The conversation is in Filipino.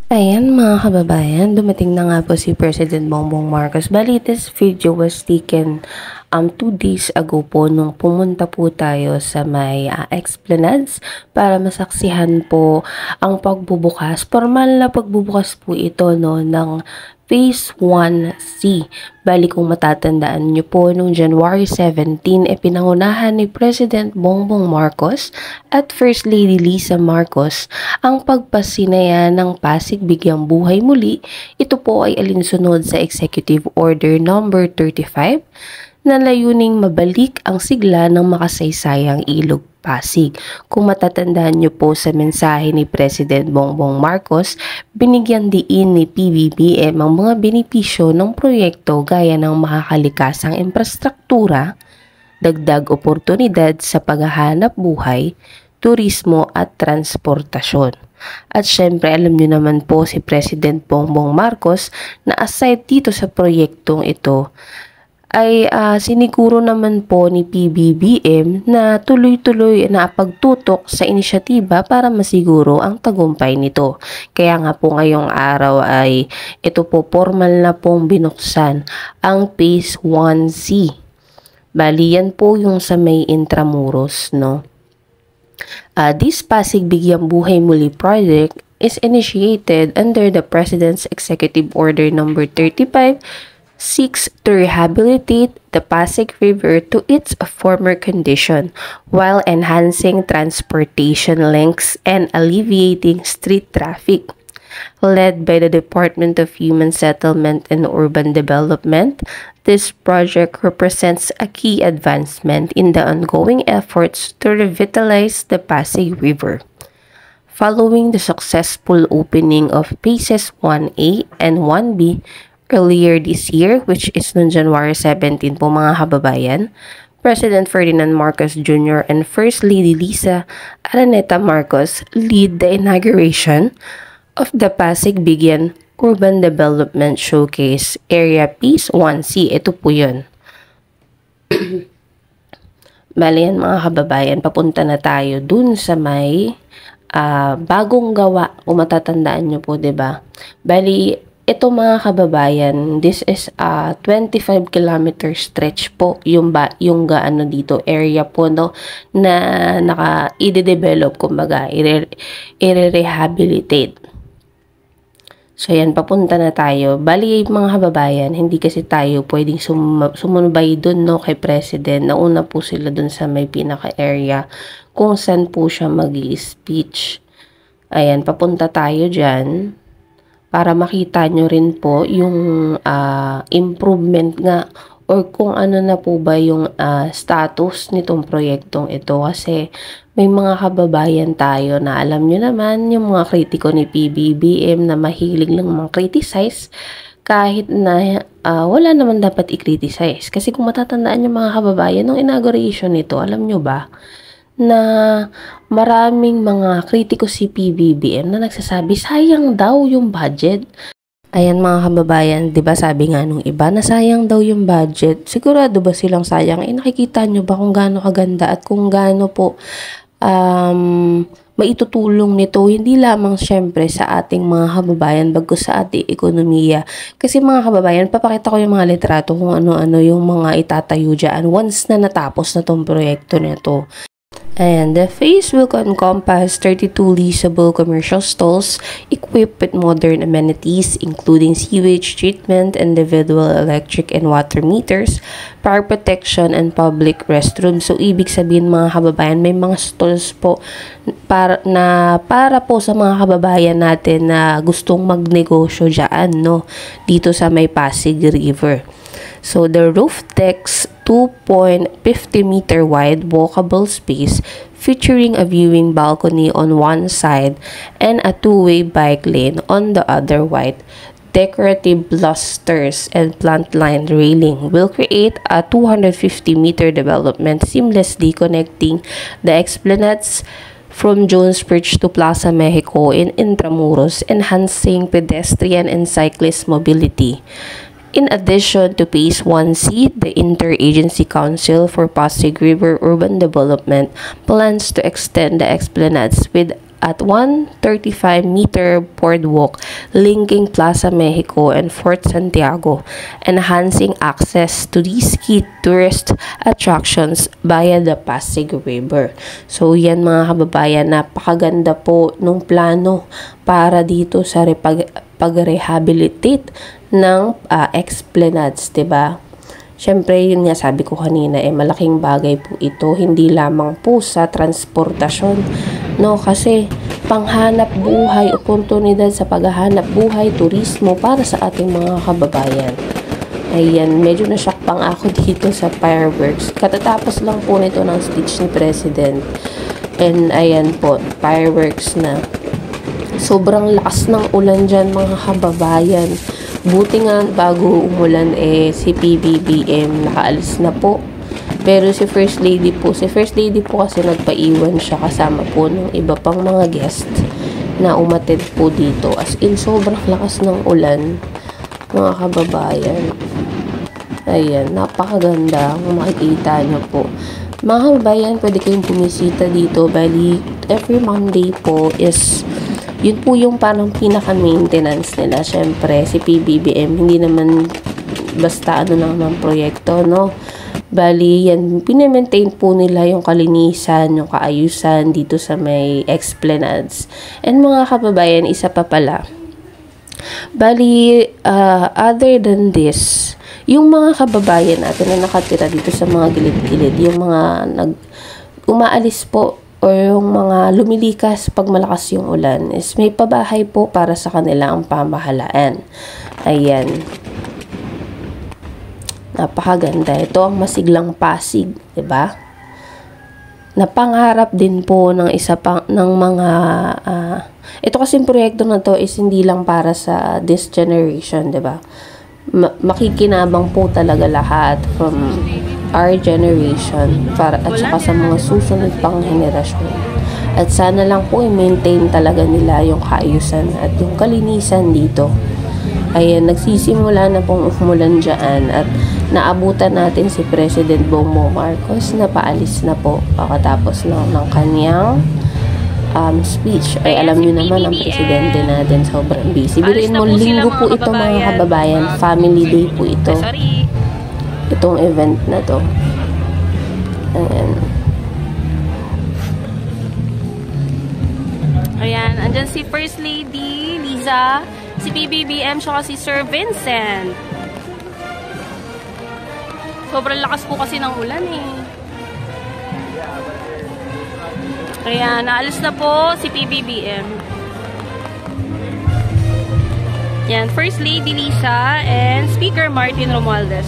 Ayan mga kababayan, dumating na nga po si President Bongbong Marcos. Bali, this video was taken 2 days ago po nung pumunta po tayo sa may Esplanades para masaksihan po ang pagbubukas. Formal na pagbubukas po ito no, ng Phase 1C. Bali kung matatandaan niyo po, noong January 17, pinangunahan ni President Bongbong Marcos at First Lady Lisa Marcos ang pagpasinaya ng Pasig Bigyang Buhay Muli. Ito po ay alinsunod sa Executive Order No. 35 na layuning mabalik ang sigla ng makasaysayang Ilog Pasig. Kung matatandaan niyo po sa mensahe ni President Bongbong Marcos, binigyan diin ni PBBM ang mga benepisyo ng proyekto gaya ng makakalikasang infrastruktura, dagdag oportunidad sa paghahanap buhay, turismo at transportasyon. At syempre alam niyo naman po si President Bongbong Marcos na aside dito sa proyektong ito, ay siniguro naman po ni PBBM na tuloy-tuloy na pagtutok sa inisyatiba para masiguro ang tagumpay nito. Kaya nga po ngayong araw ay ito po formal na pong binuksan ang Phase 1C. Bali yan po yung sa may Intramuros, no? This Pasig Bigyang Buhay Muli project is initiated under the President's Executive Order No. 35 seeks to rehabilitate the Pasig River to its former condition while enhancing transportation links and alleviating street traffic. Led by the Department of Human Settlement and Urban Development, this project represents a key advancement in the ongoing efforts to revitalize the Pasig River. Following the successful opening of Phases 1A and 1B, earlier this year, which is noong January 17 po mga kababayan, President Ferdinand Marcos Jr. and First Lady Lisa Araneta Marcos lead the inauguration of the Pasig Bigyan Urban Development Showcase Area Phase 1C. Ito po yun. Bali yan mga kababayan, papunta na tayo dun sa may bagong gawa. Kung matatandaan nyo po, diba? Bali, ito mga kababayan, this is a 25 kilometer stretch po yung gaano dito area po no na i-develop kumbaga i-rehabilitate. So yan, papunta na tayo. Bali mga kababayan, hindi kasi tayo pwedeng sumunbay dun no kay President. Nauna po sila dun sa may pinaka area kung saan po siya magi-speech. Ayan, papunta tayo dyan para makita nyo rin po yung improvement nga or kung ano na po ba yung status nitong proyektong ito. Kasi may mga kababayan tayo na alam nyo naman yung mga kritiko ni PBBM na mahilig lang mga criticize kahit na wala naman dapat i-criticize. Kasi kung matatandaan yung mga kababayan nung inauguration nito, alam nyo ba na maraming mga kritiko si PBBM na nagsasabi sayang daw yung budget. Ayan mga kababayan, 'di ba sabi nga nung iba na sayang daw yung budget. Sigurado ba silang sayang? Nakikita nyo ba kung gaano kaganda at kung gaano po maitutulong nito hindi lamang syempre sa ating mga kababayan bagkus sa ating ekonomiya. Kasi mga kababayan, papakita ko yung mga litrato kung ano-ano yung mga itatayo dyan once na natapos na tong proyekto nito. And the phase will encompass 32 leasable commercial stalls equipped with modern amenities including sewage treatment, individual electric and water meters, fire protection, and public restrooms. So, ibig sabihin mga kababayan, may mga stalls po para po sa mga kababayan natin na gustong magnegosyo dyan, no? Dito sa may Pasig River. So, the roof decks 2.50 meter wide walkable space featuring a viewing balcony on one side and a two-way bike lane on the other wide. Decorative blusters and plant line railing will create a 250-meter development seamlessly connecting the Esplanades from Jones Bridge to Plaza Mexico in Intramuros, enhancing pedestrian and cyclist mobility. In addition to Phase 1C, the Interagency Council for Pasig River Urban Development plans to extend the Esplanades with at 135-meter boardwalk linking Plaza Mexico and Fort Santiago, enhancing access to these key tourist attractions via the Pasig River. So yan mga kababayan, napakaganda po nung plano para dito sa pag-rehabilitate ng Esplanades, 'di ba? Siyempre, yun nga sabi ko kanina, malaking bagay po ito, hindi lamang po sa transportasyon, no? Kasi panghanap buhay, oportunidad sa paghahanap buhay, turismo para sa ating mga kababayan. Ayan, medyo na-shock pang ako dito sa fireworks. Katatapos lang po nito ng speech ni President. And ayan po, fireworks na. Sobrang lakas ng ulan dyan mga kababayan. Buti nga bago umulan si PBBM nakaalis na po. Pero si First Lady po kasi nagpaiwan siya kasama po ng iba pang mga guest na umatid po dito. As in, sobrang lakas ng ulan mga kababayan. Ayan, napakaganda kung makikita nyo po. Mga kababayan, pwede kayong bumisita dito. Bali, every Monday po is yun po yung parang pinaka-maintenance nila. Syempre, si PBBM, hindi naman basta naman proyekto, no? Bali, yan, pinamaintain po nila yung kalinisan, yung kaayusan dito sa may Esplanades. And mga kababayan, isa pa pala. Bali, other than this, yung mga kababayan natin na nakatira dito sa mga gilid-gilid, yung mga umaalis po, or yung mga lumilikas pag malakas yung ulan, is may pabahay po para sa kanila ang pamahalaan. Ayan. Napakaganda. Ito ang Masiglang Pasig, 'di ba? Napangarap din po ng ng mga ito kasing proyekto na to is hindi lang para sa this generation, 'di ba? Makikinabang po talaga lahat from our generation para at saka sa mga susunod pang henerasyon. At sana lang po i-maintain talaga nila yung kaayusan at yung kalinisan dito. Ayan, nagsisimula na pong umulan dyan at naabutan natin si President Bongbong Marcos na paalis na po pagkatapos ng kanyang speech. Ay alam niyo naman ang presidente natin sobrang busy. Biruin mo, linggo po ito mga kababayan, family day po ito. Itong event na to. Ayan. Ayan, andyan si First Lady Liza, si PBBM, saka si Sir Vincent. Sobrang lakas po kasi ng ulan Kaya naalis na po si PBBM. Yan, First Lady Lisa and Speaker Martin Romualdez.